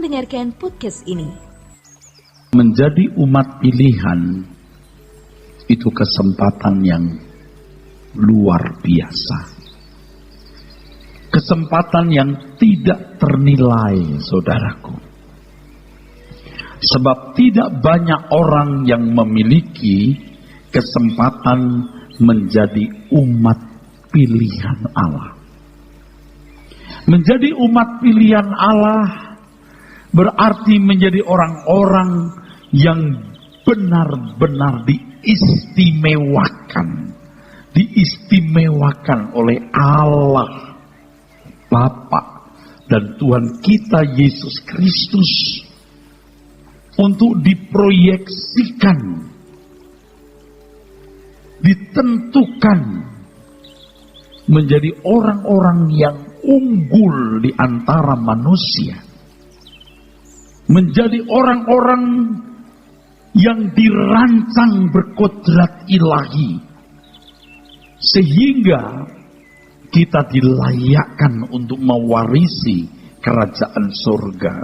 mendengarkan podcast ini. Menjadi umat pilihan itu kesempatan yang luar biasa. Kesempatan yang tidak ternilai, saudaraku. Sebab tidak banyak orang yang memiliki kesempatan menjadi umat pilihan Allah. Menjadi umat pilihan Allah berarti menjadi orang-orang yang benar-benar diistimewakan oleh Allah Bapa dan Tuhan kita Yesus Kristus untuk diproyeksikan, ditentukan menjadi orang-orang yang unggul di antara manusia, menjadi orang-orang yang dirancang berkodrat ilahi, sehingga kita dilayakkan untuk mewarisi kerajaan surga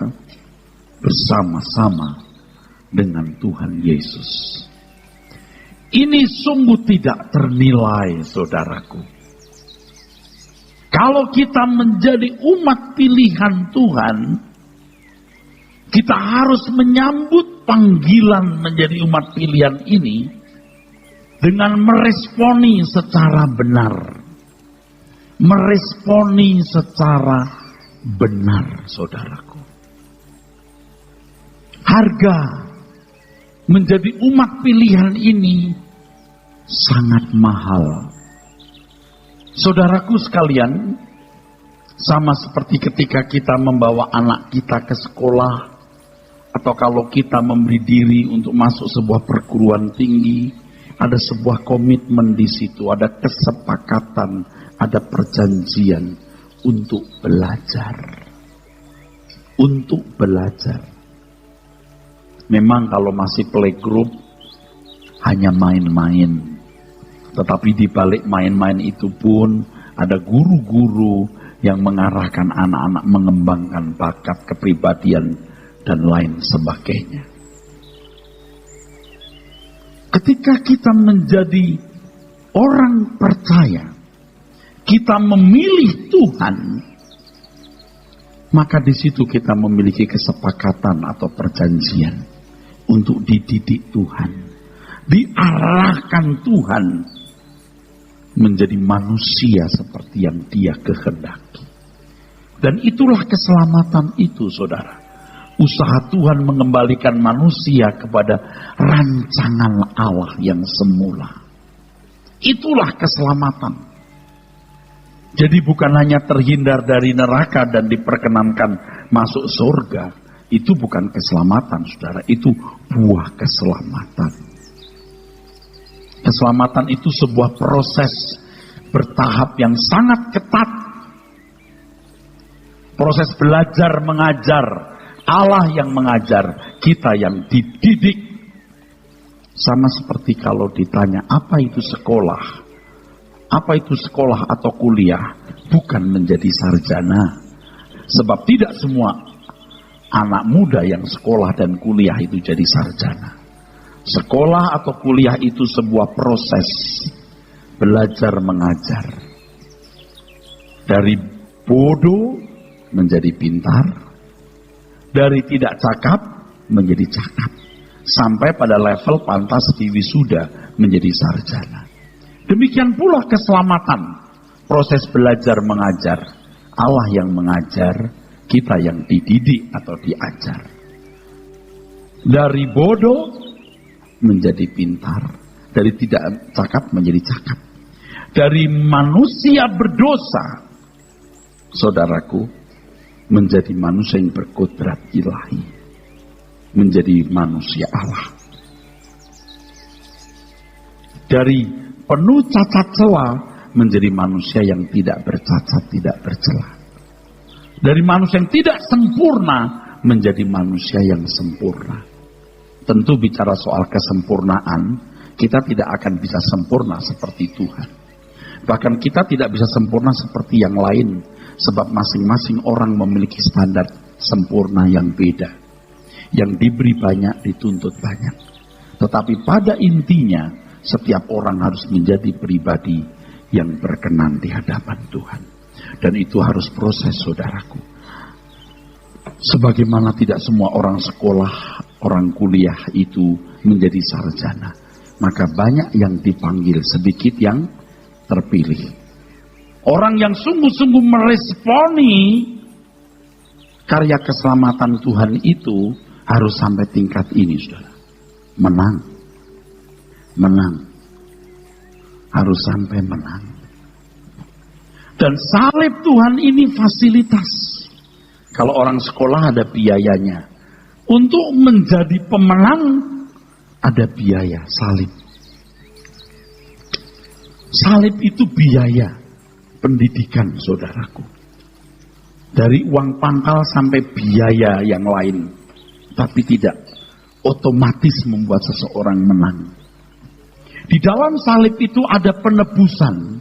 bersama-sama dengan Tuhan Yesus. Ini sungguh tidak ternilai, saudaraku. Kalau kita menjadi umat pilihan Tuhan, kita harus menyambut panggilan menjadi umat pilihan ini dengan meresponi secara benar. Meresponi secara benar, saudaraku. Harga menjadi umat pilihan ini sangat mahal. Saudaraku sekalian, sama seperti ketika kita membawa anak kita ke sekolah, atau kalau kita memberi diri untuk masuk sebuah perguruan tinggi, ada sebuah komitmen di situ, ada kesepakatan, ada perjanjian untuk belajar. Untuk belajar. Memang kalau masih playgroup hanya main-main. Tetapi di balik main-main itu pun ada guru-guru yang mengarahkan anak-anak mengembangkan bakat, kepribadian, dan lain sebagainya. Ketika kita menjadi orang percaya, kita memilih Tuhan, maka di situ kita memiliki kesepakatan atau perjanjian untuk dididik Tuhan, diarahkan Tuhan menjadi manusia seperti yang Dia kehendaki. Dan itulah keselamatan itu, saudara. Usaha Tuhan mengembalikan manusia kepada rancangan Allah yang semula. Itulah keselamatan. Jadi bukan hanya terhindar dari neraka dan diperkenankan masuk surga. Itu bukan keselamatan, saudara. Itu buah keselamatan. Keselamatan itu sebuah proses bertahap yang sangat ketat. Proses belajar mengajar. Allah yang mengajar, kita yang dididik. Sama seperti kalau ditanya, apa itu sekolah? Apa itu sekolah atau kuliah? Bukan menjadi sarjana. Sebab tidak semua anak muda yang sekolah dan kuliah itu jadi sarjana. Sekolah atau kuliah itu sebuah proses belajar mengajar. Dari bodoh menjadi pintar. Dari tidak cakap menjadi cakap. Sampai pada level pantas diwisuda menjadi sarjana. Demikian pula keselamatan. Proses belajar mengajar. Allah yang mengajar, kita yang dididik atau diajar. Dari bodoh menjadi pintar. Dari tidak cakap menjadi cakap. Dari manusia berdosa, saudaraku, menjadi manusia yang berkodrat ilahi. Menjadi manusia Allah. Dari penuh cacat celah menjadi manusia yang tidak bercacat, tidak bercela. Dari manusia yang tidak sempurna menjadi manusia yang sempurna. Tentu bicara soal kesempurnaan, kita tidak akan bisa sempurna seperti Tuhan. Bahkan kita tidak bisa sempurna seperti yang lain, sebab masing-masing orang memiliki standar sempurna yang beda. Yang diberi banyak, dituntut banyak. Tetapi pada intinya, setiap orang harus menjadi pribadi yang berkenan di hadapan Tuhan. Dan itu harus proses, saudaraku. Sebagaimana tidak semua orang sekolah, orang kuliah itu menjadi sarjana. Maka banyak yang dipanggil, sedikit yang terpilih. Orang yang sungguh-sungguh meresponi karya keselamatan Tuhan itu harus sampai tingkat ini, saudara. Menang. Harus sampai menang. Dan salib Tuhan ini fasilitas. Kalau orang sekolah ada biayanya. Untuk menjadi pemenang ada biaya salib. Salib itu biaya pendidikan, saudaraku. Dari uang pangkal sampai biaya yang lain. Tapi tidak otomatis membuat seseorang menang. Di dalam salib itu ada penebusan.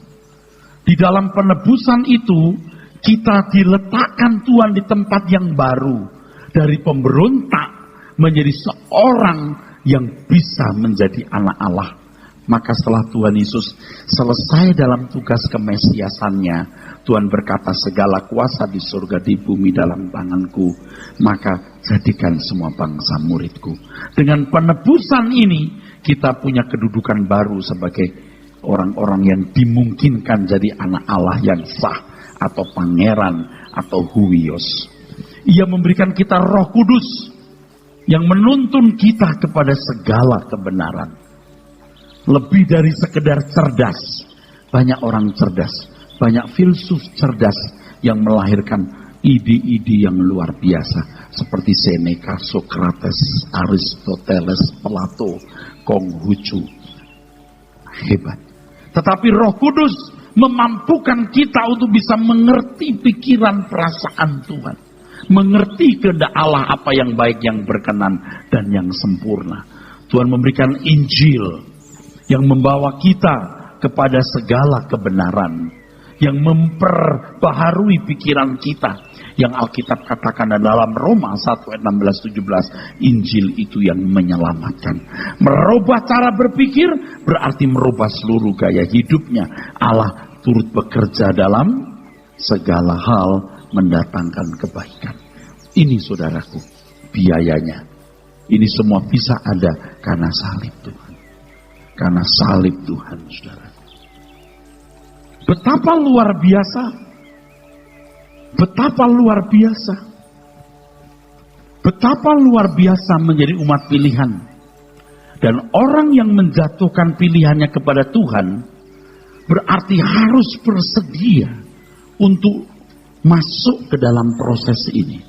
Di dalam penebusan itu kita diletakkan Tuhan di tempat yang baru. Dari pemberontak menjadi seorang yang bisa menjadi anak Allah. Maka setelah Tuhan Yesus selesai dalam tugas kemesiasannya, Tuhan berkata, segala kuasa di surga di bumi dalam tanganku, maka jadikan semua bangsa muridku. Dengan penebusan ini, kita punya kedudukan baru sebagai orang-orang yang dimungkinkan jadi anak Allah yang sah, atau pangeran, atau huios. Ia memberikan kita Roh Kudus yang menuntun kita kepada segala kebenaran. Lebih dari sekedar cerdas. Banyak orang cerdas, banyak filsuf cerdas yang melahirkan ide-ide yang luar biasa. Seperti Seneca, Socrates, Aristoteles, Plato, Konghucu. Hebat. Tetapi Roh Kudus memampukan kita untuk bisa mengerti pikiran perasaan Tuhan. Mengerti kehendak Allah apa yang baik, yang berkenan, dan yang sempurna. Tuhan memberikan Injil yang membawa kita kepada segala kebenaran, yang memperbaharui pikiran kita, yang Alkitab katakan dalam Roma 1 ayat 16-17, Injil itu yang menyelamatkan. Merubah cara berpikir berarti merubah seluruh gaya hidupnya. Allah turut bekerja dalam segala hal mendatangkan kebaikan. Ini, saudaraku, biayanya. Ini semua bisa ada karena salib Tuhan. Karena salib Tuhan, saudara. Betapa luar biasa. Betapa luar biasa. Betapa luar biasa menjadi umat pilihan. Dan orang yang menjatuhkan pilihannya kepada Tuhan berarti harus bersedia untuk masuk ke dalam proses ini.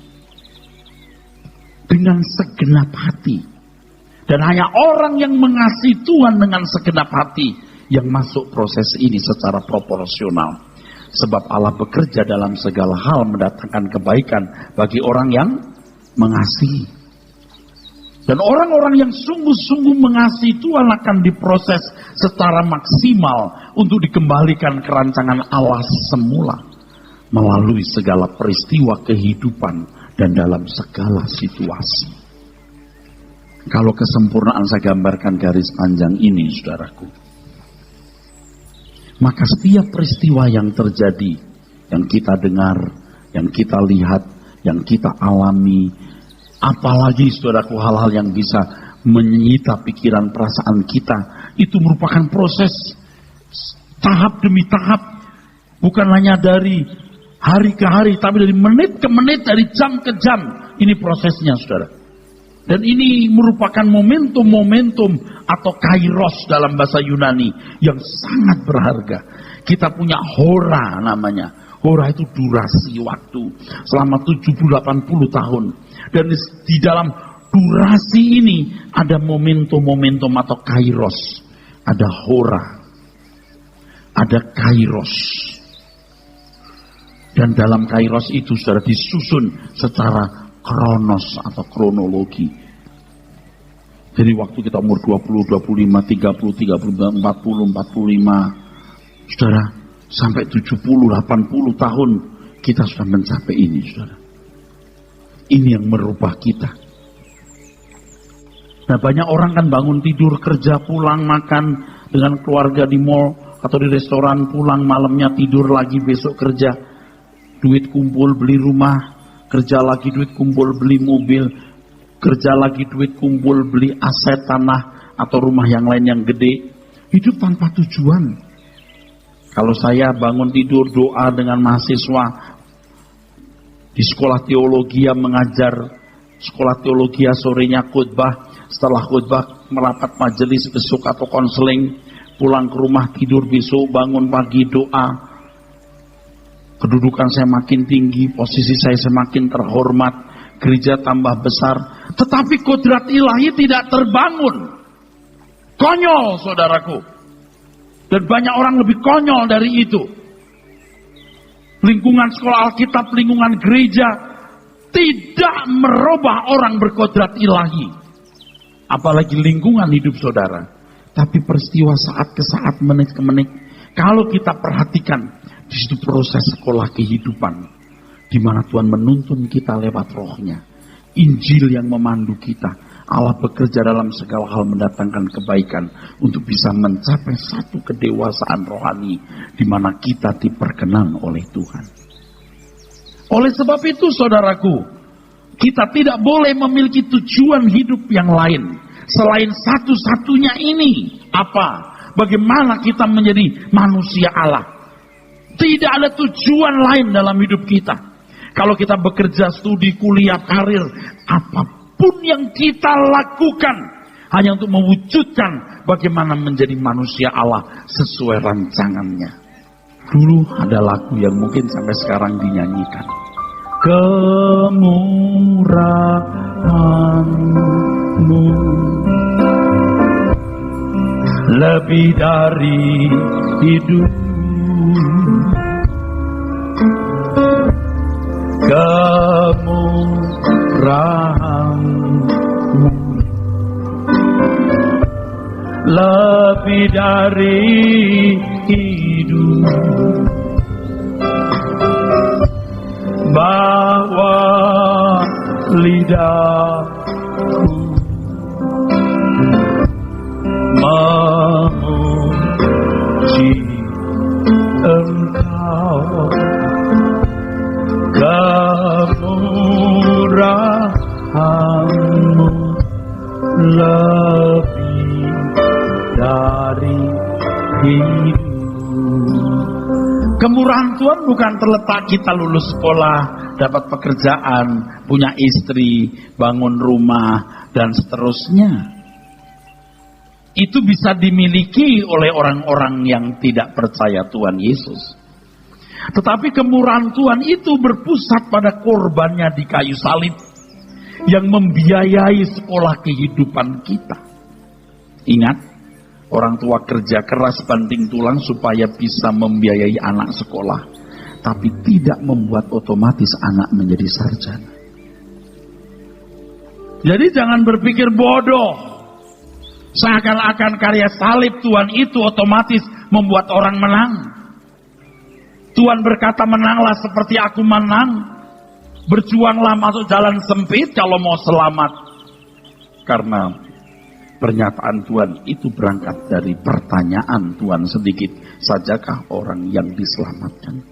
Dengan segenap hati. Dan hanya orang yang mengasihi Tuhan dengan segenap hati yang masuk proses ini secara proporsional. Sebab Allah bekerja dalam segala hal mendatangkan kebaikan bagi orang yang mengasihi. Dan orang-orang yang sungguh-sungguh mengasihi Tuhan akan diproses secara maksimal untuk dikembalikan ke rancangan Allah semula. Melalui segala peristiwa kehidupan dan dalam segala situasi. Kalau kesempurnaan saya gambarkan garis panjang ini, saudaraku. Maka setiap peristiwa yang terjadi, yang kita dengar, yang kita lihat, yang kita alami, apalagi saudaraku hal-hal yang bisa menyita pikiran perasaan kita, itu merupakan proses tahap demi tahap. Bukan hanya dari hari ke hari, tapi dari menit ke menit, dari jam ke jam. Ini prosesnya, saudara. Dan ini merupakan momentum-momentum atau kairos dalam bahasa Yunani yang sangat berharga. Kita punya hora namanya. Hora itu durasi waktu selama 70-80 tahun. Dan di dalam durasi ini ada momentum-momentum atau kairos. Ada hora. Ada kairos. Dan dalam kairos itu sudah disusun secara kronos atau kronologi. Jadi waktu kita umur 20, 25, 30, 40, 45, saudara, sampai 70, 80 tahun kita sudah mencapai ini, saudara. Ini yang merubah kita. Nah, banyak orang kan bangun tidur, kerja, pulang, makan dengan keluarga di mall atau di restoran, pulang malamnya tidur lagi, besok kerja. Duit kumpul beli rumah, kerja lagi duit kumpul beli mobil, kerja lagi duit kumpul beli aset tanah atau rumah yang lain yang gede. Hidup tanpa tujuan. Kalau saya bangun tidur doa dengan mahasiswa di sekolah teologi mengajar, sekolah teologi sorenya khotbah, setelah khotbah merapat majelis besok atau konseling, pulang ke rumah tidur besok, bangun pagi doa, kedudukan saya makin tinggi, posisi saya semakin terhormat, gereja tambah besar, tetapi kodrat ilahi tidak terbangun. Konyol, saudaraku. Dan banyak orang lebih konyol dari itu. Lingkungan sekolah Alkitab, lingkungan gereja tidak merubah orang berkodrat ilahi. Apalagi lingkungan hidup saudara. Tapi peristiwa saat ke saat, menit ke menit, kalau kita perhatikan, di situ proses sekolah kehidupan, di mana Tuhan menuntun kita lewat rohnya. Injil yang memandu kita. Allah bekerja dalam segala hal mendatangkan kebaikan untuk bisa mencapai satu kedewasaan rohani di mana kita diperkenan oleh Tuhan. Oleh sebab itu, saudaraku, kita tidak boleh memiliki tujuan hidup yang lain selain satu-satunya ini. Apa? Bagaimana kita menjadi manusia Allah? Tidak ada tujuan lain dalam hidup kita. Kalau kita bekerja, studi, kuliah, karir, apapun yang kita lakukan hanya untuk mewujudkan bagaimana menjadi manusia Allah sesuai rancangannya. Dulu ada lagu yang mungkin sampai sekarang dinyanyikan. Kemurahan-Mu lebih dari hidup, kemurahan-Mu lebih dari hidup, bahwa lidahku memuji Engkau. Kemurahan-Mu lebih dari hidup. Kemurahan Tuhan bukan terletak kita lulus sekolah, dapat pekerjaan, punya istri, bangun rumah, dan seterusnya. Itu bisa dimiliki oleh orang-orang yang tidak percaya Tuhan Yesus. Tetapi kemurahan Tuhan itu berpusat pada korbannya di kayu salib yang membiayai sekolah kehidupan kita. Ingat, orang tua kerja keras banting tulang supaya bisa membiayai anak sekolah, tapi tidak membuat otomatis anak menjadi sarjana. Jadi jangan berpikir bodoh, seakan-akan karya salib Tuhan itu otomatis membuat orang menang. Tuhan berkata, menanglah seperti aku menang. Berjuanglah masuk jalan sempit kalau mau selamat. Karena pernyataan Tuhan itu berangkat dari pertanyaan Tuhan, sedikit sajakah orang yang diselamatkan?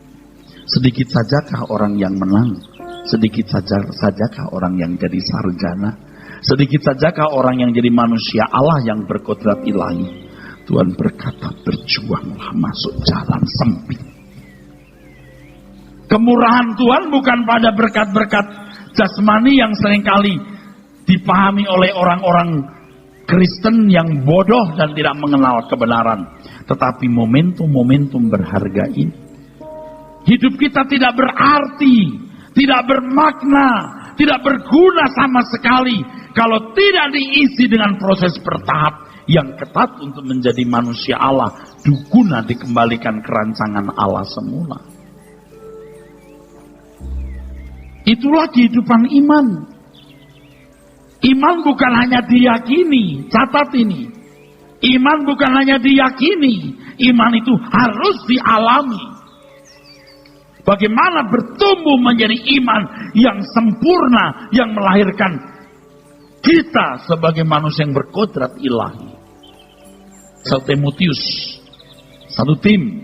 Sedikit sajakah orang yang menang? Sedikit sajakah orang yang jadi sarjana? Sedikit sajakah orang yang jadi manusia Allah yang berkodrat ilahi? Tuhan berkata, berjuanglah masuk jalan sempit. Kemurahan Tuhan bukan pada berkat-berkat jasmani yang seringkali dipahami oleh orang-orang Kristen yang bodoh dan tidak mengenal kebenaran. Tetapi momentum-momentum berharga ini. Hidup kita tidak berarti, tidak bermakna, tidak berguna sama sekali kalau tidak diisi dengan proses bertahap yang ketat untuk menjadi manusia Allah, guna dikembalikan ke rancangan Allah semula. Itulah kehidupan iman. Iman bukan hanya diyakini, catat ini. Iman bukan hanya diyakini, iman itu harus dialami. Bagaimana bertumbuh menjadi iman yang sempurna, yang melahirkan kita sebagai manusia yang berkodrat ilahi. 1 Timotius 1 Tim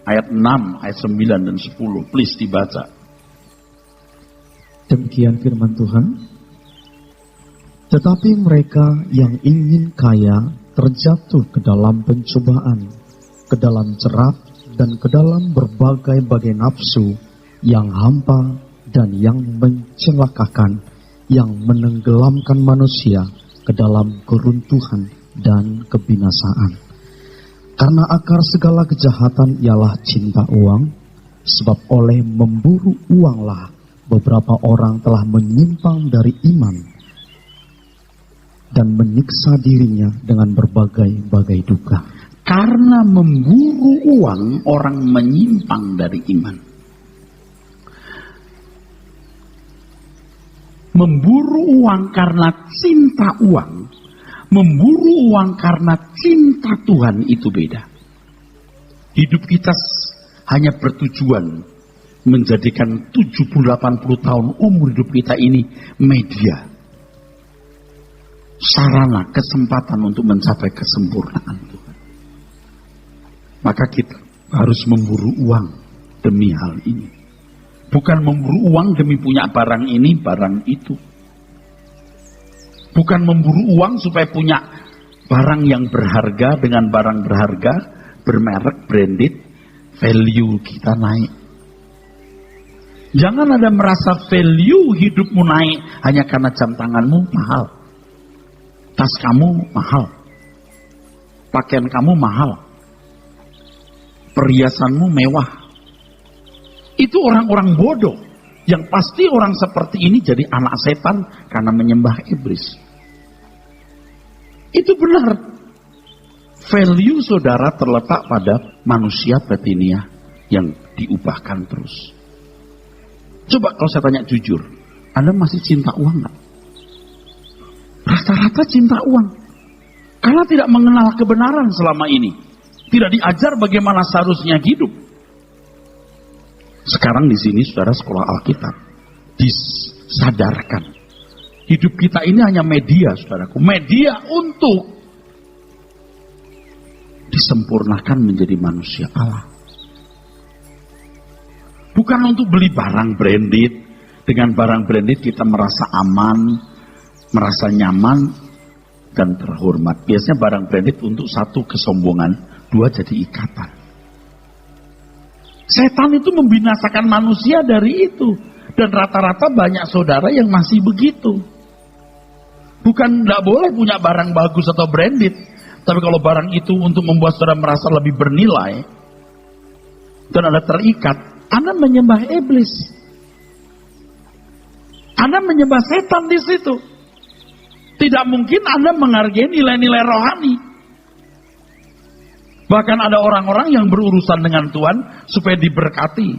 ayat 6, ayat 9 dan 10. Please dibaca. Demikian firman Tuhan. Tetapi mereka yang ingin kaya terjatuh ke dalam pencobaan, ke dalam jerat, dan ke dalam berbagai-bagai nafsu yang hampa dan yang mencelakakan, yang menenggelamkan manusia ke dalam keruntuhan dan kebinasaan. Karena akar segala kejahatan ialah cinta uang, sebab oleh memburu uanglah beberapa orang telah menyimpang dari iman dan menyiksa dirinya dengan berbagai-bagai duka. Karena memburu uang, orang menyimpang dari iman. Memburu uang karena cinta uang, memburu uang karena cinta Tuhan itu beda. Hidup kita hanya bertujuan menjadikan 70-80 tahun umur hidup kita ini media, sarana, kesempatan untuk mencapai kesempurnaan Tuhan. Maka kita harus memburu uang demi hal ini. Bukan memburu uang demi punya barang ini, barang itu. Bukan memburu uang supaya punya barang yang berharga dengan barang berharga, bermerek, branded, value kita naik. Jangan ada merasa value hidupmu naik hanya karena jam tanganmu mahal. Tas kamu mahal. Pakaian kamu mahal. Perhiasanmu mewah. Itu orang-orang bodoh. Yang pasti orang seperti ini jadi anak setan karena menyembah iblis. Itu benar. Value saudara terletak pada manusia batiniah yang diubahkan terus. Coba kalau saya tanya jujur, Anda masih cinta uang nggak? Rata-rata cinta uang. Karena tidak mengenal kebenaran selama ini. Tidak diajar bagaimana seharusnya hidup. Sekarang di sini saudara sekolah Alkitab. Disadarkan. Hidup kita ini hanya media, saudaraku. Media untuk disempurnakan menjadi manusia Allah. Bukan untuk beli barang branded. Dengan barang branded kita merasa aman, merasa nyaman, dan terhormat. Biasanya barang branded untuk satu kesombongan, dua jadi ikatan. Setan itu membinasakan manusia dari itu. Dan rata-rata banyak saudara yang masih begitu. Bukan tidak boleh punya barang bagus atau branded. Tapi kalau barang itu untuk membuat saudara merasa lebih bernilai. Dan Anda terikat. Anda menyembah iblis. Anda menyembah setan di situ. Tidak mungkin Anda menghargai nilai-nilai rohani. Bahkan ada orang-orang yang berurusan dengan Tuhan supaya diberkati.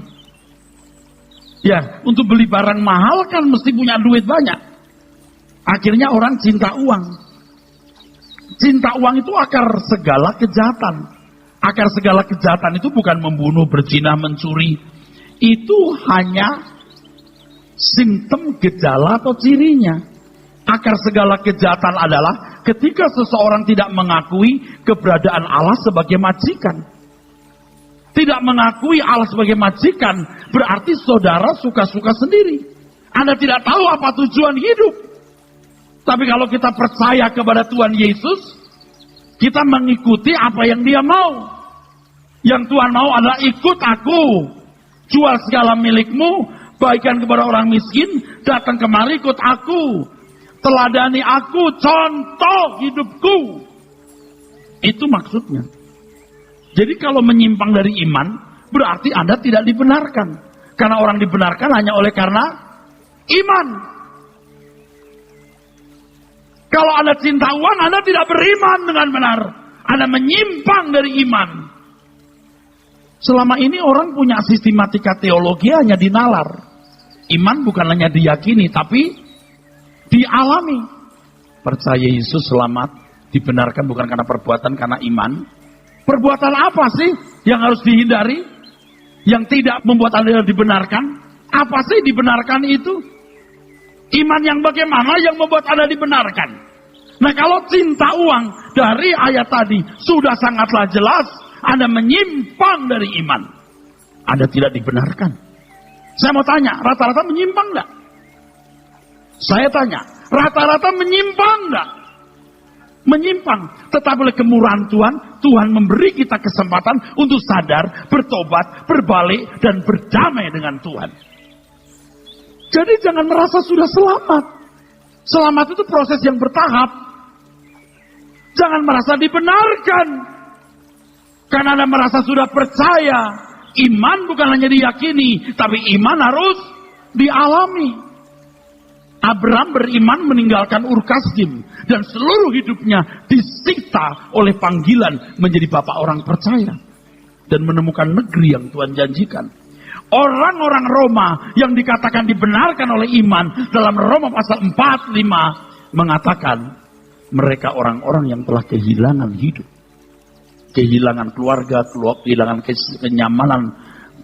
Ya, untuk beli barang mahal kan mesti punya duit banyak. Akhirnya orang cinta uang. Cinta uang itu akar segala kejahatan. Akar segala kejahatan itu bukan membunuh, berzina, mencuri. Itu hanya simptom, gejala atau cirinya. Akar segala kejahatan adalah ketika seseorang tidak mengakui keberadaan Allah sebagai majikan. Tidak mengakui Allah sebagai majikan, berarti saudara suka-suka sendiri. Anda tidak tahu apa tujuan hidup. Tapi kalau kita percaya kepada Tuhan Yesus, kita mengikuti apa yang Dia mau. Yang Tuhan mau adalah ikut aku. Jual segala milikmu, bagikan kepada orang miskin, datang kemari ikut aku. Teladani aku, contoh hidupku. Itu maksudnya. Jadi kalau menyimpang dari iman, berarti Anda tidak dibenarkan. Karena orang dibenarkan hanya oleh karena iman. Kalau Anda cinta uang, Anda tidak beriman dengan benar. Anda menyimpang dari iman. Selama ini orang punya sistematika teologi hanya dinalar. Iman bukan hanya diyakini, tapi dialami. Percaya Yesus selamat, dibenarkan bukan karena perbuatan, karena iman. Perbuatan apa sih yang harus dihindari? yang tidak membuat Anda dibenarkan? Apa sih dibenarkan itu? Iman yang bagaimana yang membuat Anda dibenarkan? Nah, kalau cinta uang dari ayat tadi sudah sangatlah jelas Anda menyimpang dari iman. Anda tidak dibenarkan. Saya mau tanya, rata-rata menyimpang enggak? Saya tanya, rata-rata menyimpang enggak? Menyimpang. Tetapi oleh kemurahan Tuhan, Tuhan memberi kita kesempatan untuk sadar, bertobat, berbalik, dan berdamai dengan Tuhan. Jadi jangan merasa sudah selamat. Selamat itu proses yang bertahap. Jangan merasa dibenarkan. Karena Anda merasa sudah percaya. Iman bukan hanya diyakini, tapi iman harus dialami. Abraham beriman meninggalkan Ur Kasdim dan seluruh hidupnya disita oleh panggilan menjadi bapak orang percaya dan menemukan negeri yang Tuhan janjikan. Orang-orang Roma yang dikatakan dibenarkan oleh iman dalam Roma pasal 4-5 mengatakan mereka orang-orang yang telah kehilangan hidup, kehilangan keluarga, kehilangan kenyamanan,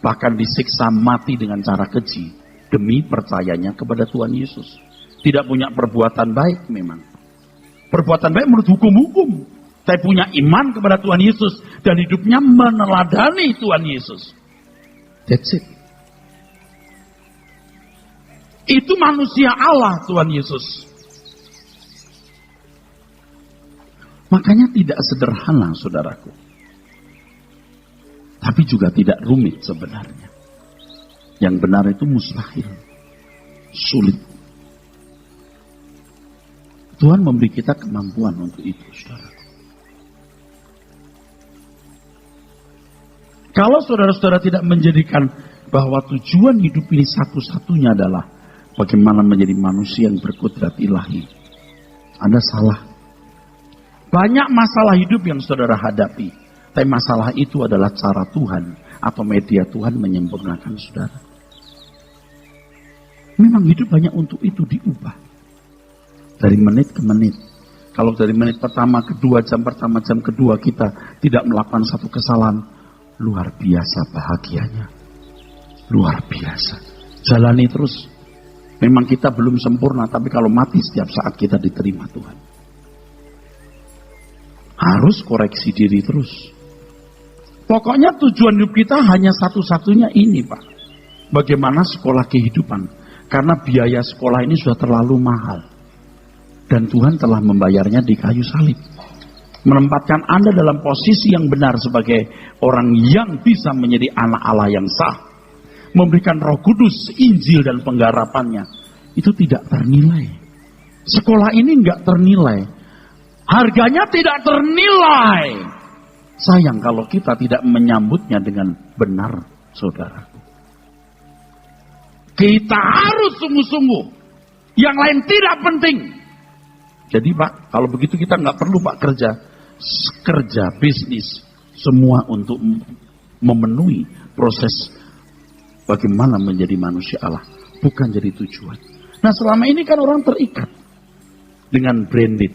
bahkan disiksa mati dengan cara keji demi percayanya kepada Tuhan Yesus. Tidak punya perbuatan baik memang. Perbuatan baik menurut hukum-hukum. Tapi punya iman kepada Tuhan Yesus. Dan hidupnya meneladani Tuhan Yesus. That's it. Itu manusia Allah Tuhan Yesus. Makanya tidak sederhana saudaraku. Tapi juga tidak rumit sebenarnya. Yang benar itu mustahil. Sulit. Tuhan memberi kita kemampuan untuk itu, saudara. Kalau saudara-saudara tidak menjadikan bahwa tujuan hidup ini satu-satunya adalah bagaimana menjadi manusia yang berkudrat ilahi, Anda salah. Banyak masalah hidup yang saudara hadapi, tapi masalah itu adalah cara Tuhan atau media Tuhan menyempurnakan saudara. Memang hidup hanya untuk itu diubah. Dari menit ke menit. Kalau dari menit pertama, kedua, jam pertama, jam kedua kita tidak melakukan satu kesalahan, luar biasa bahagianya. Luar biasa. Jalani terus. Memang kita belum sempurna, tapi kalau mati setiap saat kita diterima Tuhan. Harus koreksi diri terus. Pokoknya tujuan hidup kita hanya satu-satunya ini, Pak. Bagaimana sekolah kehidupan. Karena biaya sekolah ini sudah terlalu mahal. Dan Tuhan telah membayarnya di kayu salib. Menempatkan Anda dalam posisi yang benar sebagai orang yang bisa menjadi anak Allah yang sah. Memberikan Roh Kudus, Injil dan penggarapannya. Itu tidak ternilai. Sekolah ini enggak ternilai. Harganya tidak ternilai. Sayang kalau kita tidak menyambutnya dengan benar, saudaraku. Kita harus sungguh-sungguh. Yang lain tidak penting. Jadi Pak, kalau begitu kita nggak perlu Pak kerja bisnis, semua untuk memenuhi proses bagaimana menjadi manusia Allah, bukan jadi tujuan. Nah selama ini kan orang terikat dengan branded,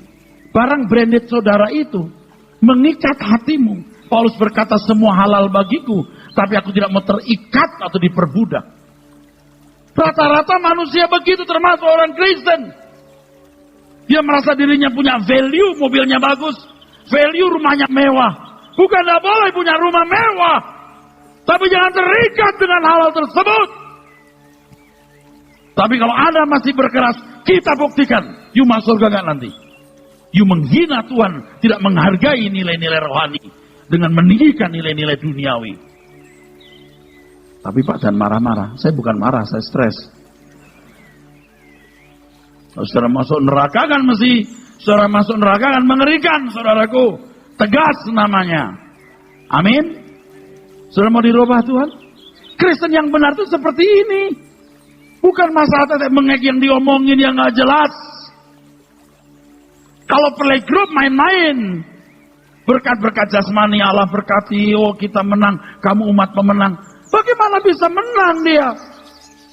barang branded saudara itu mengikat hatimu. Paulus berkata semua halal bagiku, tapi aku tidak mau terikat atau diperbudak. Rata-rata manusia begitu, termasuk orang Kristen. Dia merasa dirinya punya value, mobilnya bagus. Value rumahnya mewah. Bukan tidak boleh punya rumah mewah. Tapi jangan terikat dengan hal-hal tersebut. Tapi kalau Anda masih berkeras, kita buktikan. You masuk surga nggak nanti? You menghina Tuhan, tidak menghargai nilai-nilai rohani. Dengan meninggikan nilai-nilai duniawi. Tapi Pak jangan marah-marah. Saya bukan marah, saya stres. Kalau saudara masuk neraka kan saudara masuk neraka kan mengerikan, saudaraku. Tegas namanya. Amin. Saudara mau dirubah Tuhan? Kristen yang benar itu seperti ini. Bukan masalah tetek mengek yang diomongin yang gak jelas. Kalau playgroup main-main. Berkat-berkat jasmani Allah berkati. Oh kita menang, kamu umat pemenang. Bagaimana bisa menang dia?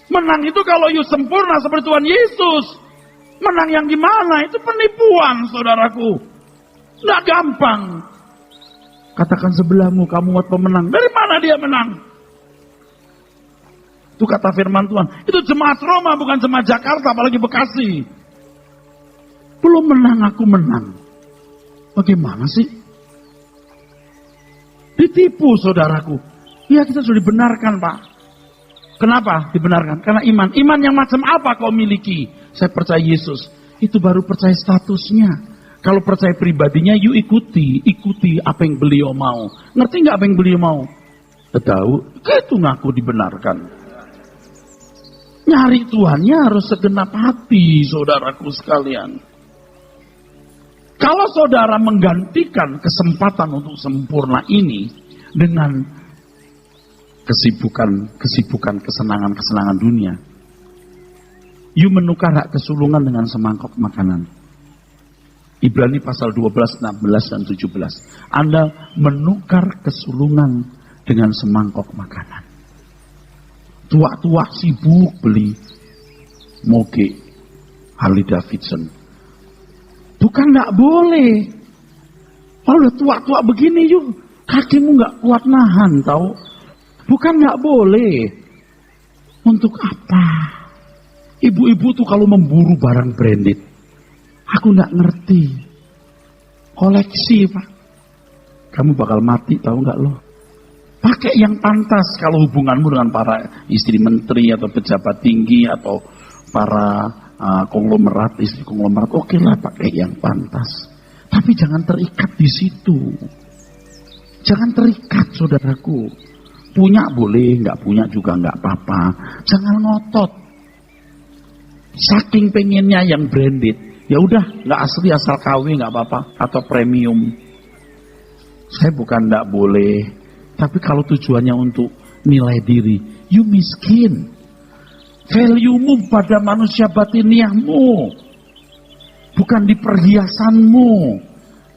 Menang itu kalau you sempurna seperti Tuhan Yesus. Menang yang gimana? Itu penipuan, saudaraku. Nggak gampang. Katakan sebelahmu, kamu buat pemenang. Dari mana dia menang? Itu kata firman Tuhan. Itu jemaat Roma, bukan jemaat Jakarta, apalagi Bekasi. Belum menang, aku menang. Bagaimana sih? Ditipu saudaraku. Ya kita sudah dibenarkan Pak. Kenapa dibenarkan? Karena iman. Iman yang macam apa kau miliki? Saya percaya Yesus. Itu baru percaya statusnya. Kalau percaya pribadinya, you ikuti apa yang beliau mau. Ngerti nggak apa yang beliau mau? Tahu? Itu ngaku dibenarkan. Nyari Tuhannya harus segenap hati, saudaraku sekalian. Kalau saudara menggantikan kesempatan untuk sempurna ini dengan kesibukan, kesenangan dunia, you menukar hak kesulungan dengan semangkok makanan. Ibrani pasal 12, 16, dan 17. Anda menukar kesulungan dengan semangkok makanan. Tua-tua sibuk beli moge Harley Davidson. Bukan nggak boleh. Kalau udah tua-tua begini yuk, kakimu nggak kuat nahan tahu. Bukan nggak boleh. Untuk apa? Ibu-ibu tuh kalau memburu barang branded, aku nggak ngerti. Koleksi Pak. Kamu bakal mati tahu nggak lo? Pakai yang pantas kalau hubunganmu dengan para istri menteri atau pejabat tinggi atau para konglomerat, istri konglomerat, oke lah pakai yang pantas. Tapi jangan terikat di situ. Jangan terikat saudaraku. Punya boleh, nggak punya juga nggak apa-apa. Jangan ngotot. Saking pengennya yang branded, ya udah nggak asli asal KW nggak apa-apa atau premium. Saya bukan nggak boleh. Tapi kalau tujuannya untuk nilai diri, you miskin. Value-mu pada manusia batiniahmu. Bukan di perhiasanmu.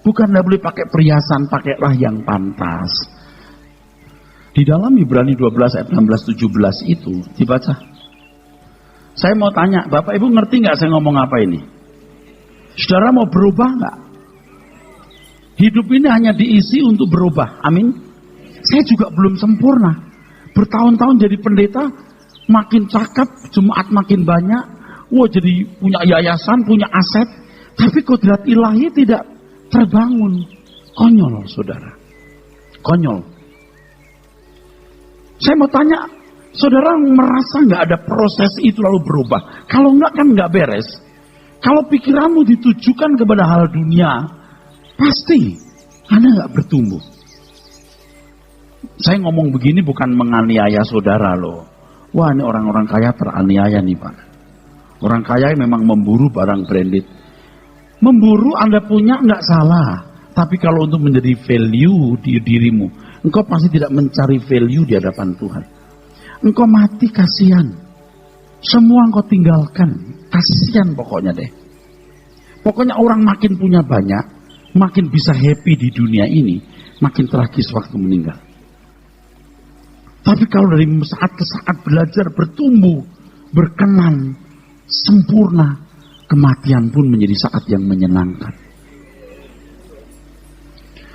Bukan tidak boleh pakai perhiasan, pakailah yang pantas. Di dalam Ibrani 12 ayat 16-17 itu dibaca. Saya mau tanya, Bapak Ibu ngerti nggak saya ngomong apa ini? Saudara mau berubah nggak? Hidup ini hanya diisi untuk berubah. Amin. Saya juga belum sempurna. Bertahun-tahun jadi pendeta, makin cakep, jemaat makin banyak. Wah jadi punya yayasan, punya aset. Tapi kodrat ilahi tidak terbangun. Konyol saudara. Konyol. Saya mau tanya, saudara merasa nggak ada proses itu lalu berubah? Kalau nggak kan nggak beres. Kalau pikiranmu ditujukan kepada hal dunia, pasti Anda nggak bertumbuh. Saya ngomong begini bukan menganiaya saudara loh. Wah ini orang-orang kaya teraniaya nih Pak. Orang kaya memang memburu barang branded. Memburu Anda punya nggak salah. Tapi kalau untuk menjadi value di dirimu, engkau pasti tidak mencari value di hadapan Tuhan. Engkau mati kasihan. Semua engkau tinggalkan. Kasihan pokoknya deh. Pokoknya orang makin punya banyak, makin bisa happy di dunia ini, makin tragis waktu meninggal. Tapi kalau dari saat ke saat belajar bertumbuh, berkenan, sempurna, kematian pun menjadi saat yang menyenangkan.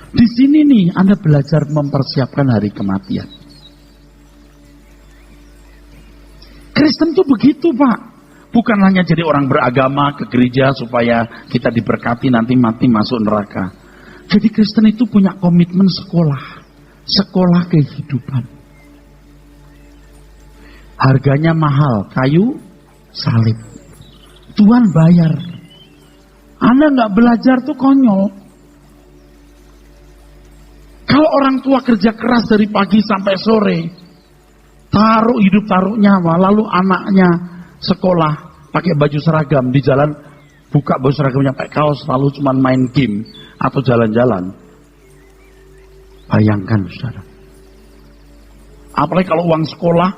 Di sini nih Anda belajar mempersiapkan hari kematian. Kristen tuh begitu Pak. Bukan hanya jadi orang beragama ke gereja supaya kita diberkati nanti mati masuk neraka. Jadi Kristen itu punya komitmen sekolah. Sekolah kehidupan. Harganya mahal, kayu salib. Tuhan bayar. Anda nggak belajar tuh konyol. Kalau orang tua kerja keras dari pagi sampai sore, taruh hidup taruh nyawa, lalu anaknya sekolah pakai baju seragam di jalan, buka baju seragamnya pakai kaos, lalu cuma main game atau jalan-jalan. Bayangkan saudara. Apalagi kalau uang sekolah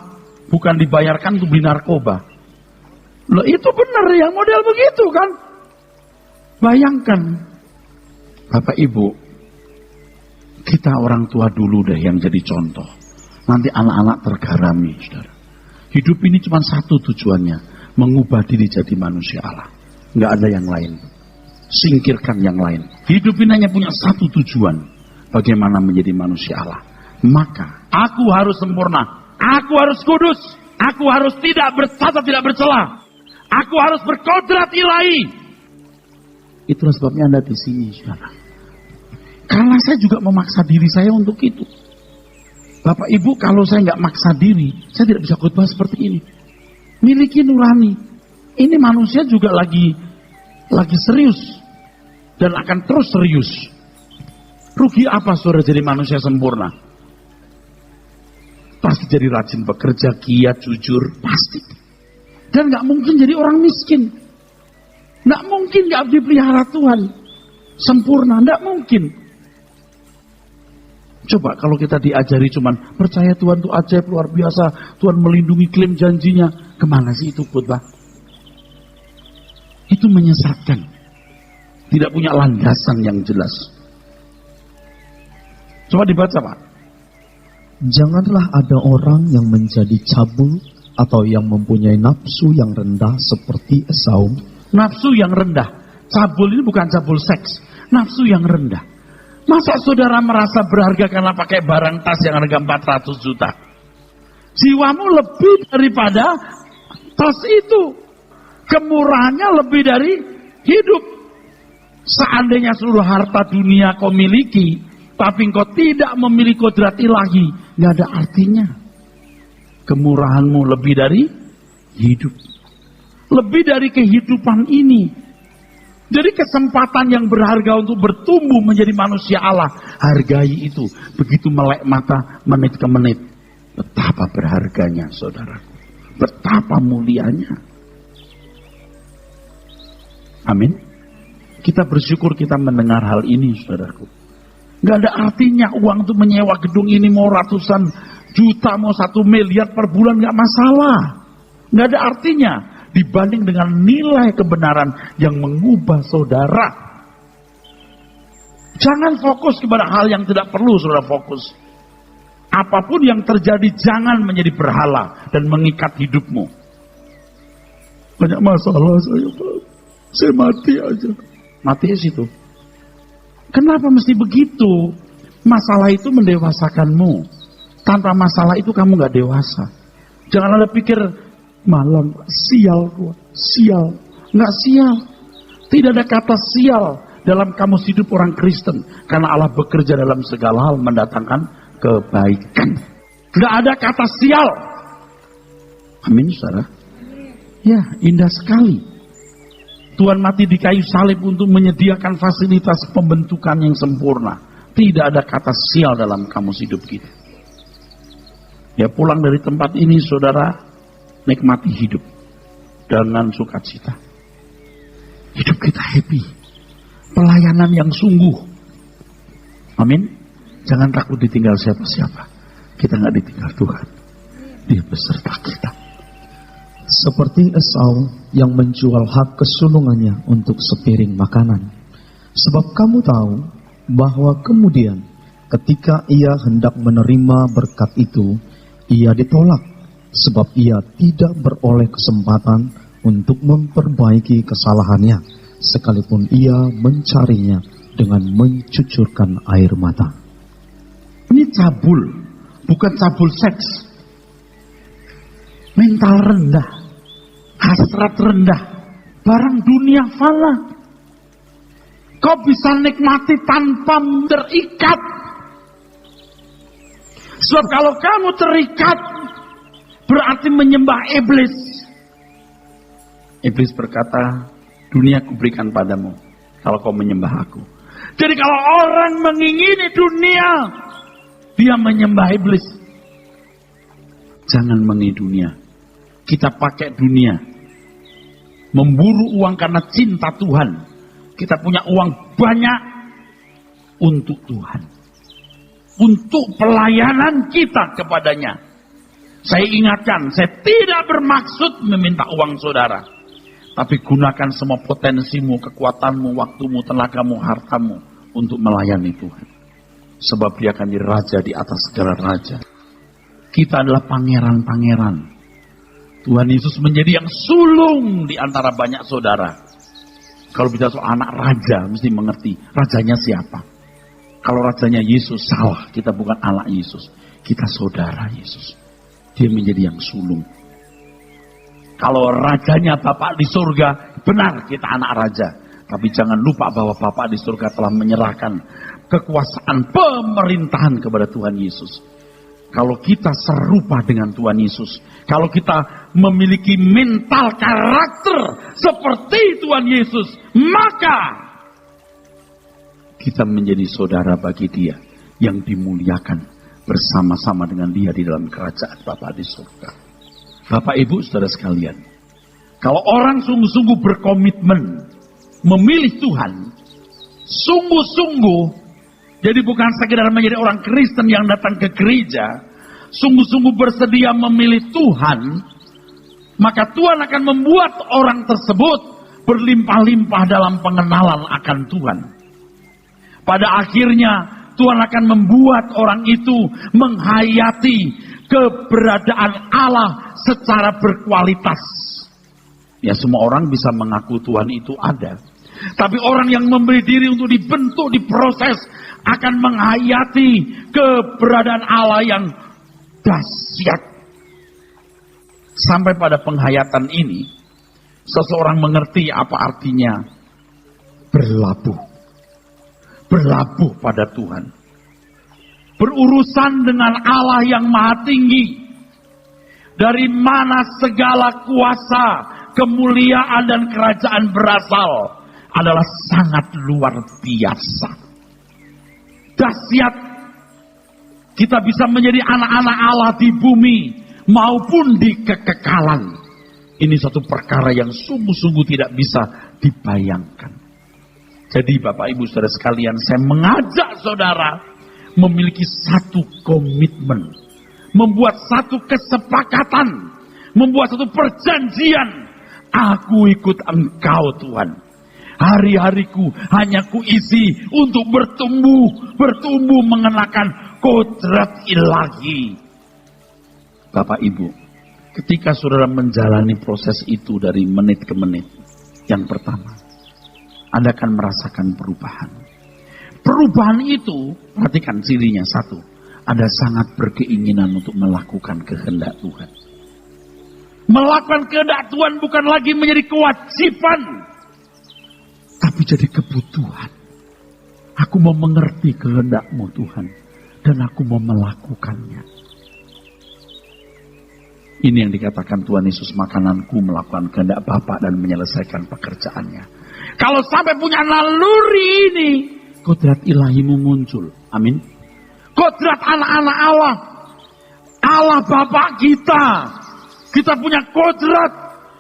bukan dibayarkan untuk beli narkoba. Loh itu benar yang model begitu kan. Bayangkan. Bapak Ibu, kita orang tua dulu deh yang jadi contoh. Nanti anak-anak tergarami saudara. Hidup ini cuma satu tujuannya. Mengubah diri jadi manusia Allah. Nggak ada yang lain. Singkirkan yang lain. Hidup ini hanya punya satu tujuan. Bagaimana menjadi manusia Allah. Maka aku harus sempurna. Aku harus kudus. Aku harus tidak bercacat, tidak bercela. Aku harus berkodrat ilahi. Itulah sebabnya Anda di sini, saudara. Karena saya juga memaksa diri saya untuk itu. Bapak Ibu, kalau saya nggak maksa diri, saya tidak bisa khotbah seperti ini. Miliki nurani. Ini manusia juga lagi serius. Dan akan terus serius. Rugi apa saudara jadi manusia sempurna? Pasti jadi rajin bekerja, giat, jujur. Pasti. Dan nggak mungkin jadi orang miskin. Nggak mungkin nggak dipelihara Tuhan. Sempurna, nggak mungkin. Coba kalau kita diajari cuman percaya Tuhan itu ajaib luar biasa, Tuhan melindungi, klaim janjinya, kemana sih itu khotbah? Itu menyesatkan, tidak punya landasan yang jelas. Coba dibaca Pak. Janganlah ada orang yang menjadi cabul atau yang mempunyai nafsu yang rendah seperti Esau. Nafsu yang rendah, cabul ini bukan cabul seks, nafsu yang rendah. Masa saudara merasa berharga karena pakai barang tas yang harga 400 juta? Jiwamu lebih daripada tas itu. Kemurahannya lebih dari hidup. Seandainya seluruh harta dunia kau miliki, tapi engkau tidak memiliki kodrat ilahi, nggak ada artinya. Kemurahanmu lebih dari hidup. Lebih dari kehidupan ini. Jadi kesempatan yang berharga untuk bertumbuh menjadi manusia Allah, hargai itu. Begitu melek mata menit ke menit. Betapa berharganya saudaraku. Betapa mulianya. Amin. Kita bersyukur kita mendengar hal ini saudaraku. Gak ada artinya uang untuk menyewa gedung ini mau ratusan juta, mau 1 miliar per bulan, gak masalah. Gak ada artinya. Dibanding dengan nilai kebenaran yang mengubah saudara. Jangan fokus kepada hal yang tidak perlu saudara fokus. Apapun yang terjadi jangan menjadi berhala dan mengikat hidupmu. Banyak masalah saya mati aja. Mati situ. Kenapa mesti begitu? Masalah itu mendewasakanmu. Tanpa masalah itu kamu gak dewasa. Jangan ada pikir malam, sial gua, sial. Nggak sial. Tidak ada kata sial dalam kamus hidup orang Kristen. Karena Allah bekerja dalam segala hal mendatangkan kebaikan. Nggak ada kata sial. Amin, saudara. Ya, indah sekali. Tuhan mati di kayu salib untuk menyediakan fasilitas pembentukan yang sempurna. Tidak ada kata sial dalam kamus hidup kita. Ya, pulang dari tempat ini, saudara, nikmati hidup dengan sukacita. Hidup kita happy. Pelayanan yang sungguh. Amin. Jangan takut ditinggal siapa-siapa. Kita nggak ditinggal Tuhan. Dia beserta kita. Seperti Esau yang menjual hak kesulungannya untuk sepiring makanan. Sebab kamu tahu bahwa kemudian ketika ia hendak menerima berkat itu, ia ditolak. Sebab ia tidak beroleh kesempatan untuk memperbaiki kesalahannya, sekalipun ia mencarinya dengan mencucurkan air mata. Ini cabul, bukan cabul seks. Mental rendah, hasrat rendah, barang dunia fana. Kau bisa nikmati tanpa terikat. Sebab kalau kamu terikat, berarti menyembah iblis. Iblis berkata, dunia kuberikan padamu kalau kau menyembah aku. Jadi kalau orang mengingini dunia, dia menyembah iblis. Jangan mengingini dunia. Kita pakai dunia. Memburu uang karena cinta Tuhan. Kita punya uang banyak untuk Tuhan. Untuk pelayanan kita kepadanya. Saya ingatkan, saya tidak bermaksud meminta uang saudara. Tapi gunakan semua potensimu, kekuatanmu, waktumu, tenagamu, hartamu untuk melayani Tuhan. Sebab dia akan jadi raja di atas segala raja. Kita adalah pangeran-pangeran. Tuhan Yesus menjadi yang sulung di antara banyak saudara. Kalau bicara soal anak raja, mesti mengerti rajanya siapa. Kalau rajanya Yesus, salah. Kita bukan anak Yesus. Kita saudara Yesus. Dia menjadi yang sulung. Kalau rajanya Bapak di surga, benar kita anak raja. Tapi jangan lupa bahwa Bapak di surga telah menyerahkan kekuasaan pemerintahan kepada Tuhan Yesus. Kalau kita serupa dengan Tuhan Yesus, kalau kita memiliki mental karakter seperti Tuhan Yesus, maka kita menjadi saudara bagi Dia yang dimuliakan bersama-sama dengan Dia di dalam kerajaan Bapa di surga. Bapak Ibu Saudara sekalian, kalau orang sungguh-sungguh berkomitmen memilih Tuhan, sungguh-sungguh, jadi bukan sekedar menjadi orang Kristen yang datang ke gereja, sungguh-sungguh bersedia memilih Tuhan, maka Tuhan akan membuat orang tersebut berlimpah-limpah dalam pengenalan akan Tuhan. Pada akhirnya Tuhan akan membuat orang itu menghayati keberadaan Allah secara berkualitas. Ya, semua orang bisa mengaku Tuhan itu ada. Tapi orang yang memberi diri untuk dibentuk, diproses, akan menghayati keberadaan Allah yang dahsyat. Sampai pada penghayatan ini, seseorang mengerti apa artinya berlabuh. Berlabuh pada Tuhan. Berurusan dengan Allah yang maha tinggi. Dari mana segala kuasa, kemuliaan dan kerajaan berasal adalah sangat luar biasa. Dahsyat. Kita bisa menjadi anak-anak Allah di bumi maupun di kekekalan. Ini satu perkara yang sungguh-sungguh tidak bisa dibayangkan. Jadi Bapak Ibu Saudara sekalian, saya mengajak saudara memiliki satu komitmen, membuat satu kesepakatan, membuat satu perjanjian. Aku ikut Engkau Tuhan. Hari-hariku hanya kuisi untuk bertumbuh mengenakan kodrat ilahi. Bapak Ibu, ketika saudara menjalani proses itu dari menit ke menit, yang pertama, Anda akan merasakan perubahan. Perubahan itu, perhatikan cirinya satu, Anda sangat berkeinginan untuk melakukan kehendak Tuhan. Melakukan kehendak Tuhan bukan lagi menjadi kewajiban, tapi jadi kebutuhan. Aku mau mengerti kehendak-Mu Tuhan, dan aku mau melakukannya. Ini yang dikatakan Tuhan Yesus, makananku melakukan kehendak Bapa dan menyelesaikan pekerjaannya. Kalau sampai punya naluri ini, kodrat ilahi-Mu muncul. Amin. Kodrat anak-anak Allah. Allah Bapa kita. Kita punya kodrat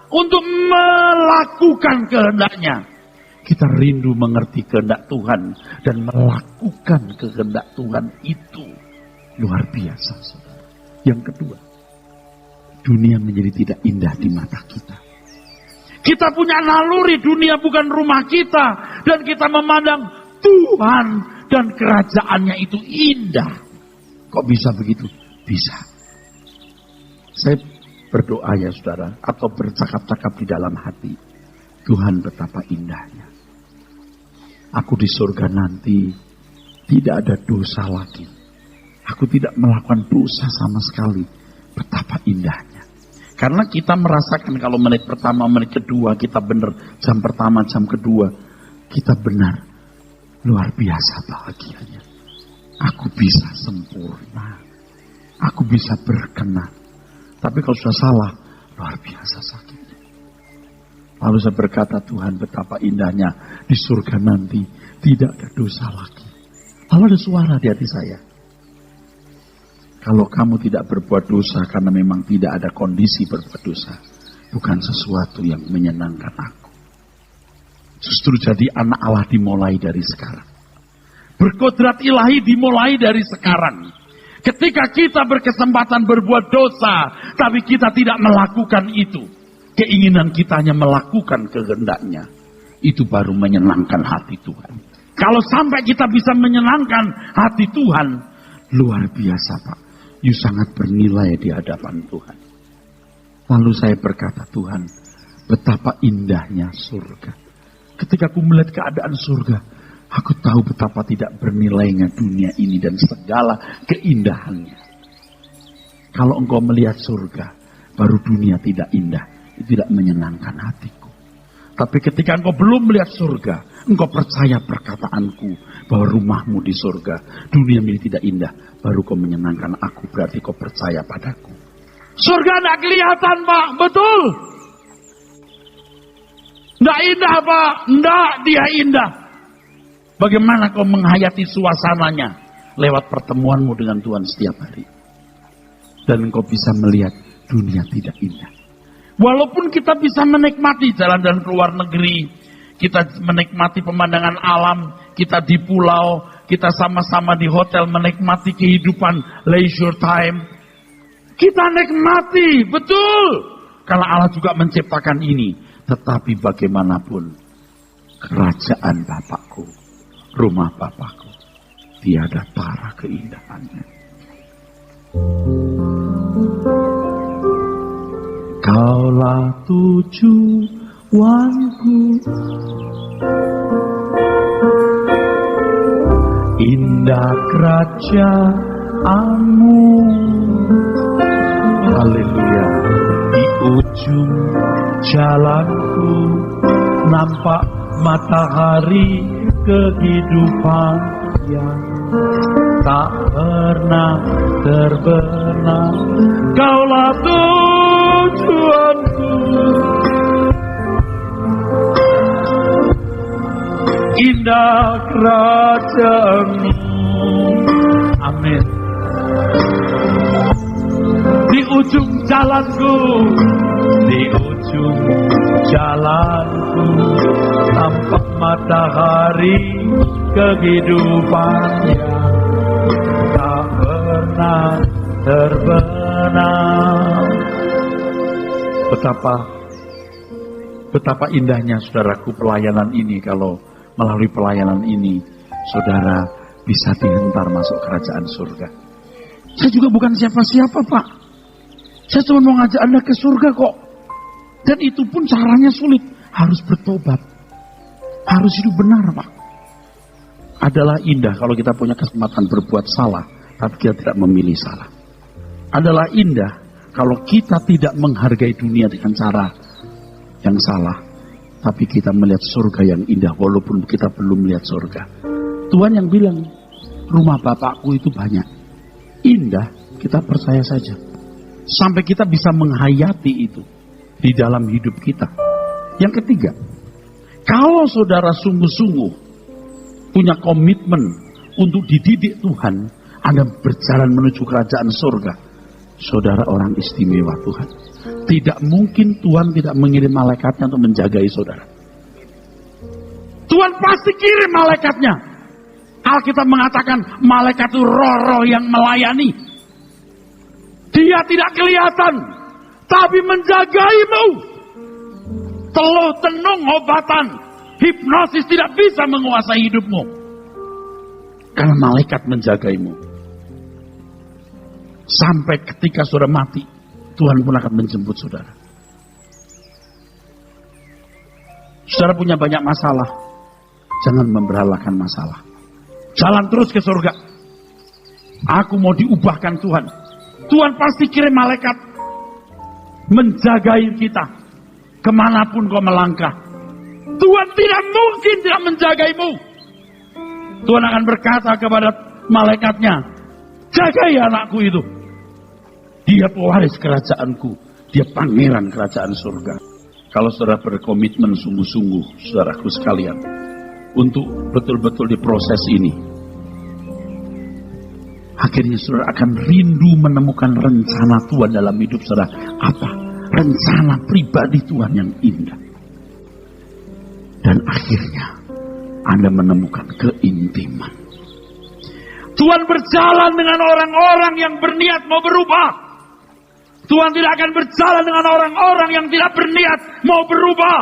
untuk melakukan kehendak-Nya. Kita rindu mengerti kehendak Tuhan dan melakukan kehendak Tuhan itu. Luar biasa, saudara. Yang kedua, dunia menjadi tidak indah di mata kita. Kita punya naluri, dunia bukan rumah kita. Dan kita memandang Tuhan dan kerajaannya itu indah. Kok bisa begitu? Bisa. Saya berdoa ya saudara, atau bercakap-cakap di dalam hati. Tuhan betapa indahnya. Aku di surga nanti tidak ada dosa lagi. Aku tidak melakukan dosa sama sekali. Betapa indahnya. Karena kita merasakan kalau menit pertama, menit kedua kita benar, jam pertama, jam kedua kita benar. Luar biasa bahagianya. Aku bisa sempurna. Aku bisa berkenan. Tapi kalau sudah salah, luar biasa sakit. Lalu saya berkata, Tuhan betapa indahnya di surga nanti tidak ada dosa lagi. Lalu ada suara di hati saya. Kalau kamu tidak berbuat dosa karena memang tidak ada kondisi berbuat dosa, bukan sesuatu yang menyenangkan aku. Justru jadi anak Allah dimulai dari sekarang. Berkodrat ilahi dimulai dari sekarang. Ketika kita berkesempatan berbuat dosa, tapi kita tidak melakukan itu. Keinginan kita hanya melakukan kehendak-Nya. Itu baru menyenangkan hati Tuhan. Kalau sampai kita bisa menyenangkan hati Tuhan, luar biasa Pak. You sangat bernilai di hadapan Tuhan. Lalu saya berkata, Tuhan, betapa indahnya surga. Ketika aku melihat keadaan surga, aku tahu betapa tidak bernilainya dunia ini dan segala keindahannya. Kalau engkau melihat surga, baru dunia tidak indah. itu tidak menyenangkan hatiku. Tapi ketika engkau belum melihat surga, engkau percaya perkataanku bahwa rumahmu di surga, dunia ini tidak indah, baru kau menyenangkan aku, berarti kau percaya padaku. Surga tidak kelihatan, Pak, betul. Tidak indah, Pak, tidak, dia indah. Bagaimana kau menghayati suasananya lewat pertemuanmu dengan Tuhan setiap hari. Dan engkau bisa melihat dunia tidak indah. Walaupun kita bisa menikmati jalan-jalan ke luar negeri, kita menikmati pemandangan alam, kita di pulau, kita sama-sama di hotel menikmati kehidupan leisure time. Kita nikmati, betul. Karena Allah juga menciptakan ini. Tetapi bagaimanapun, kerajaan Bapakku, rumah Bapakku, tiada tara keindahannya. Kaulah tujuanku, indah kerajaanmu. Haleluya. Di ujung jalanku nampak matahari kehidupan yang tak pernah terbenam. Kaulah tujuanku, indah kerajaanmu. Amin. Di ujung jalanku, di ujung jalanku tampak matahari kehidupan yang tak pernah terbenam. Betapa indahnya saudaraku pelayanan ini. Kalau melalui pelayanan ini saudara bisa dihentar masuk kerajaan surga. Saya juga bukan siapa-siapa, Pak. Saya cuma mau ngajak Anda ke surga kok. Dan itu pun caranya sulit. Harus bertobat. Harus hidup benar, Pak. Adalah indah kalau kita punya kesempatan berbuat salah, tapi kita tidak memilih salah. Adalah indah kalau kita tidak menghargai dunia dengan cara yang salah, tapi kita melihat surga yang indah walaupun kita belum melihat surga. Tuhan yang bilang, rumah Bapakku itu banyak. Indah, kita percaya saja. Sampai kita bisa menghayati itu di dalam hidup kita. Yang ketiga, kalau saudara sungguh-sungguh punya komitmen untuk dididik Tuhan, Anda berjalan menuju kerajaan surga. Saudara orang istimewa Tuhan. Tidak mungkin Tuhan tidak mengirim malaikatnya untuk menjagai saudara. Tuhan pasti kirim malaikatnya. Alkitab mengatakan malaikat itu roh-roh yang melayani. Dia tidak kelihatan, tapi menjagaimu. Teluh tenung obatan, hipnosis tidak bisa menguasai hidupmu. Karena malaikat menjagaimu. Sampai ketika saudara mati, Tuhan pun akan menjemput saudara. Saudara punya banyak masalah, jangan memberhalakan masalah. Jalan terus ke surga. Aku mau diubahkan Tuhan. Tuhan pasti kirim malaikat menjagai kita kemanapun kau melangkah. Tuhan tidak mungkin tidak menjagaimu. Tuhan akan berkata kepada malaikatnya, jagai anakku itu. Dia pewaris kerajaanku. Dia pangeran kerajaan surga. Kalau saudara berkomitmen sungguh-sungguh, saudaraku sekalian, untuk betul-betul diproses ini, akhirnya saudara akan rindu menemukan rencana Tuhan dalam hidup saudara. Apa? Rencana pribadi Tuhan yang indah. Dan akhirnya Anda menemukan keintiman. Tuhan berjalan dengan orang-orang yang berniat mau berubah. Tuhan tidak akan berjalan dengan orang-orang yang tidak berniat mau berubah.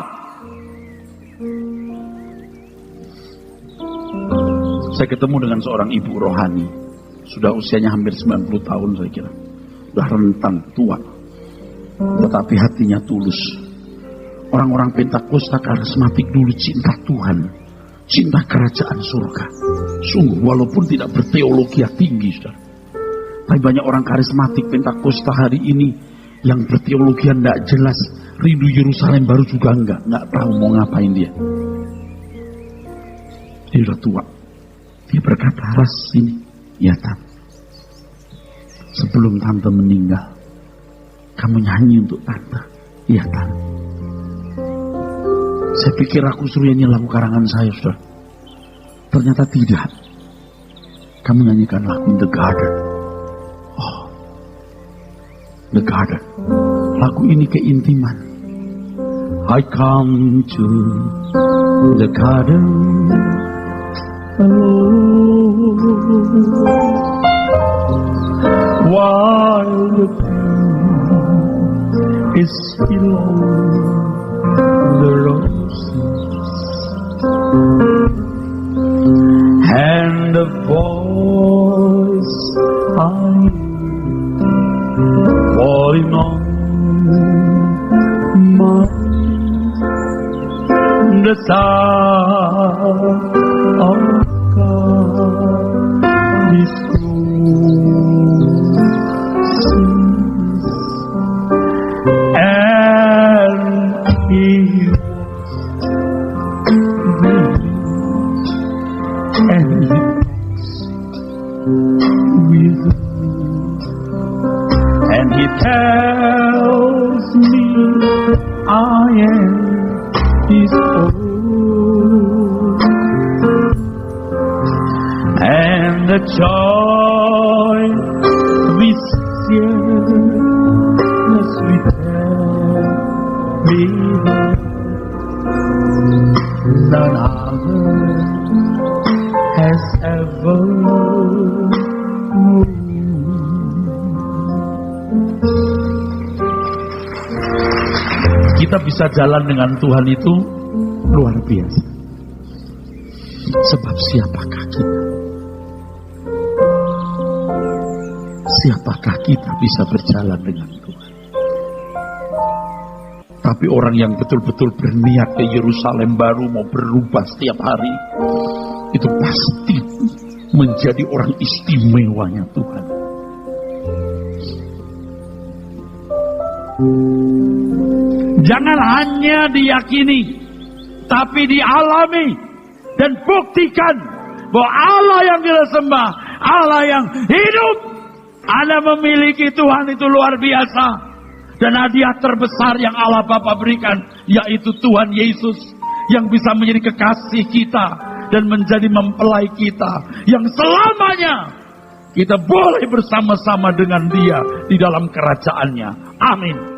Saya ketemu dengan seorang ibu rohani. Sudah usianya hampir 90 tahun saya kira. Sudah rentang, tua. Tetapi hatinya tulus. Orang-orang Pentakosta karismatik dulu cinta Tuhan. Cinta kerajaan surga. Sungguh walaupun tidak berteologi tinggi, saudara. Tapi banyak orang karismatik Pentakosta hari ini yang berteologi tidak jelas. rindu Yerusalem baru juga enggak tahu mau ngapain dia. Dia udah tua. Dia berkata, Ras ini, ya Tan, sebelum Tante meninggal, kamu nyanyi untuk Tante. Iya Tan. Saya pikir aku suruh nyanyi lagu karangan saya, Saudara. Ternyata tidak. Kamu nyanyikan lagu The Garden. Oh, The Garden. Lagu ini keintiman. I come to the garden alone, while the dew is still on the roses, and the voice I hear falling on my, the sound of God is roses, and He and He talks with me, and He tells me I am His own, and the joy we share as we tell me none other has ever known. Kita bisa jalan dengan Tuhan itu luar biasa. Sebab siapakah kita? Siapakah kita bisa berjalan dengan Tuhan? Tapi orang yang betul-betul berniat ke Yerusalem baru mau berubah setiap hari, itu pasti menjadi orang istimewanya Tuhan. Jangan hanya diyakini, tapi dialami dan buktikan bahwa Allah yang kita sembah, Allah yang hidup. Anda memiliki Tuhan itu luar biasa. Dan hadiah terbesar yang Allah Bapa berikan, yaitu Tuhan Yesus, yang bisa menjadi kekasih kita dan menjadi mempelai kita, yang selamanya kita boleh bersama-sama dengan Dia di dalam kerajaannya. Amin.